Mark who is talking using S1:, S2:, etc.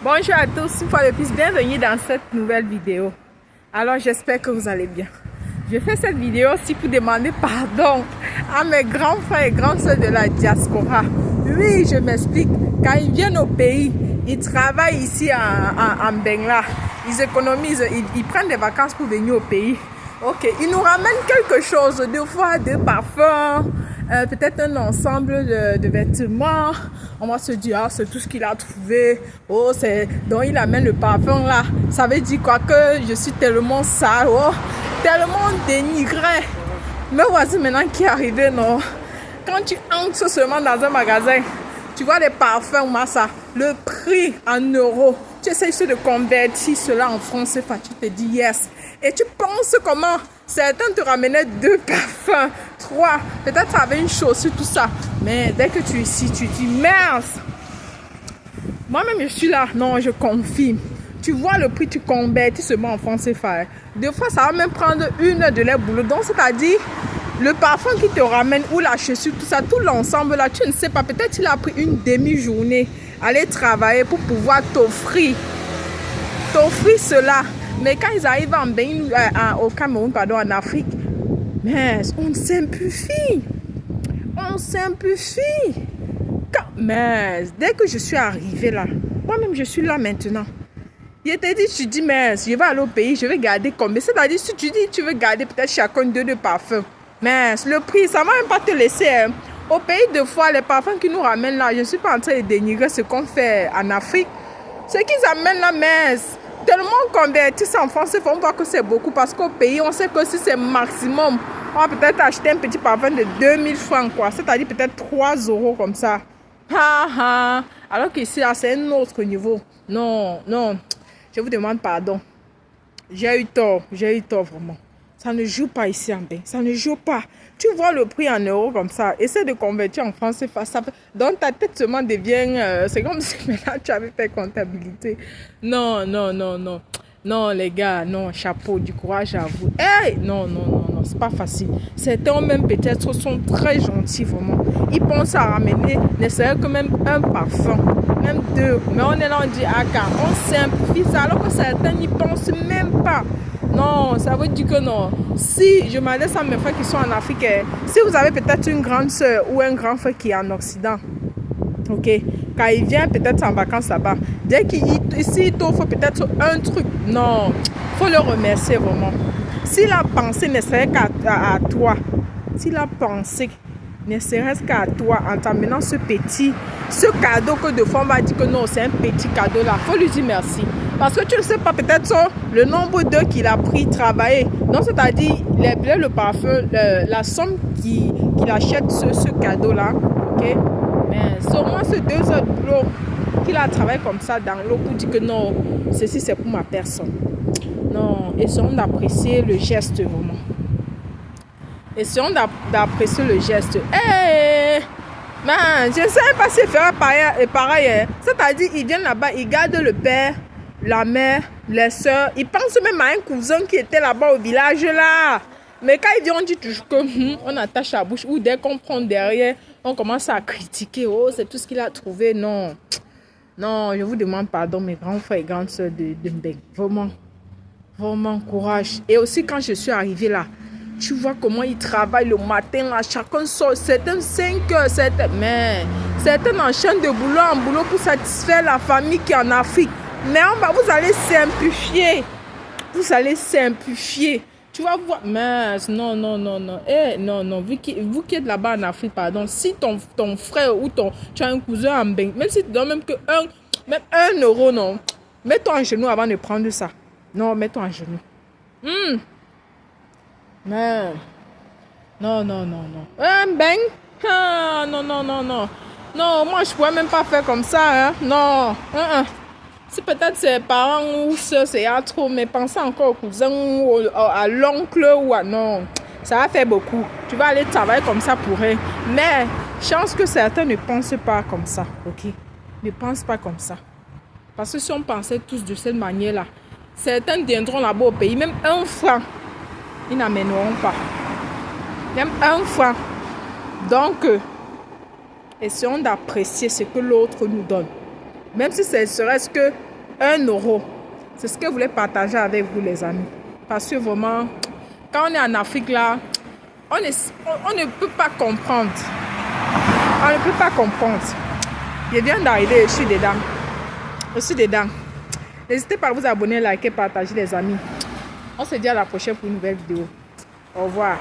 S1: Bonjour à tous, une fois de plus, bienvenue dans cette nouvelle vidéo. Alors j'espère que vous allez bien. Je fais cette vidéo aussi pour demander pardon à mes grands frères et grandes soeurs de la diaspora. Oui, je m'explique. Quand ils viennent au pays, ils travaillent ici en Bengla. Ils économisent, ils prennent des vacances pour venir au pays. Ok, ils nous ramènent quelque chose, deux fois des parfums, peut-être un ensemble de vêtements. On va se dire, ah, c'est tout ce qu'il a trouvé. Oh, c'est donc il amène le parfum là. Ça veut dire quoi? Que je suis tellement sale, oh, tellement dénigré. Mais voici maintenant qui est arrivé, non? Quand tu entres seulement dans un magasin, tu vois les parfums, massa, le prix en euros. Tu essaies de convertir cela en francs CFA. Tu te dis yes. Et tu penses comment certains te ramenaient 2 parfums, 3. Peut-être tu avais une chaussure, tout ça. Mais dès que tu es ici, tu dis merde. Moi-même, je suis là. Non, je confirme. Tu vois le prix, tu convertis seulement en francs CFA. Des fois, ça va même prendre 1 heure de leur boulot. Donc, c'est-à-dire, le parfum qui te ramène ou la chaussure, tout ça, tout l'ensemble là, tu ne sais pas. Peut-être il a pris une demi-journée à aller travailler pour pouvoir t'offrir cela. Mais quand ils arrivent au Cameroun, pardon, en Afrique, mais on simplifie. On simplifie. Mais dès que je suis arrivée là, moi-même je suis là maintenant. Il te dit, tu dis, mais je vais aller au pays, je vais garder combien? C'est-à-dire, si tu dis, tu veux garder peut-être chacun 2 parfums. Mais le prix, ça ne va même pas te laisser. Hein. Au pays, de fois, les parfums qu'ils nous ramènent là, je ne suis pas en train de dénigrer ce qu'on fait en Afrique. Ce qu'ils amènent là, mais tellement convertis en France, il faut voir que c'est beaucoup. Parce qu'au pays, on sait que si c'est maximum, on va peut-être acheter un petit parfum de 2000 francs, quoi. C'est-à-dire peut-être 3 euros comme ça. Alors qu'ici, c'est un autre niveau. Non, non, je vous demande pardon. J'ai eu tort vraiment. Ça ne joue pas ici en bain. Ça ne joue pas. Tu vois le prix en euros comme ça. Essaie de convertir en francs CFA. Donc ta tête seulement devient... c'est comme si maintenant tu avais fait comptabilité. Non, non, non, non. Non, les gars, non, chapeau, du courage à vous. Hey, non, non, non, non, c'est pas facile. Certains même peut-être sont très gentils, vraiment. Ils pensent à ramener, ne serait que même un parfum, même 2. Mais on est là, on dit, ah, car on simplifie ça, alors que certains n'y pensent même pas. Non, ça veut dire que non. Si je m'adresse à mes frères qui sont en Afrique, si vous avez peut-être une grande soeur ou un grand frère qui est en Occident, ok, quand il vient peut-être en vacances là-bas, dès qu'il t'offre peut-être un truc, non, faut le remercier vraiment. S'il a pensé ne serait qu'à toi, s'il a pensé ne serait-ce qu'à toi en t'amenant ce cadeau que de fois on va dire que non, c'est un petit cadeau là, faut lui dire merci. Parce que tu ne sais pas peut-être le nombre d'heures qu'il a pris travailler. Donc c'est-à-dire le parfum, la somme qu'il achète ce cadeau là, ok. Mais c'est au moins ces 2 heures de boulot qu'il a travaillé comme ça dans l'eau pour dire que non, ceci c'est pour ma personne. Non, essayons d'apprécier le geste vraiment. Essayons d'apprécier le geste. Hey! Man, je ne sais pas s'il fera pareil. Hein. C'est-à-dire, ils viennent là-bas, ils gardent le père, la mère, les soeurs. Ils pensent même à un cousin qui était là-bas au village là. Mais quand ils viennent, on dit toujours que on attache la bouche. Ou dès qu'on prend derrière, on commence à critiquer. Oh, c'est tout ce qu'il a trouvé. Non. Non, je vous demande pardon, mes grands frères et grandes soeurs de Mbeng. Vraiment. Vraiment, courage. Et aussi, quand je suis arrivée là, tu vois comment ils travaillent le matin là. Chacun sort. Certains 5 heures, mais certains enchaînent de boulot en boulot pour satisfaire la famille qui est en Afrique. Mais vous allez simplifier. Vous allez simplifier. Tu vas voir, mais non, non, non, non. Eh, non, non. Vous qui êtes là-bas en Afrique, pardon, si ton frère ou tu as un cousin en Beng, même si tu donnes même que même 1 euro, non. Mets-toi en genoux avant de prendre ça. Non, mets-toi en genoux. Mais, non, non, non, non. Un Beng? Ah, non, non, non, non. Non, moi, je pourrais même pas faire comme ça, hein. Non. Si peut-être ses parents ou soeurs, c'est trop, mais pensez encore au cousin ou à l'oncle ou à non. Ça va faire beaucoup. Tu vas aller travailler comme ça pour rien. Mais, chance que certains ne pensent pas comme ça, ok? Ne pensent pas comme ça. Parce que si on pensait tous de cette manière-là, certains viendront là-bas au pays, même 1 franc, ils n'amèneront pas. Même 1 franc. Donc, essayons d'apprécier ce que l'autre nous donne. Même si ce serait-ce que 1 €. C'est ce que je voulais partager avec vous, les amis. Parce que vraiment, quand on est en Afrique, là, on ne peut pas comprendre. On ne peut pas comprendre. Je viens d'arriver, je suis dedans. Je suis dedans. N'hésitez pas à vous abonner, liker, partager, les amis. On se dit à la prochaine pour une nouvelle vidéo. Au revoir.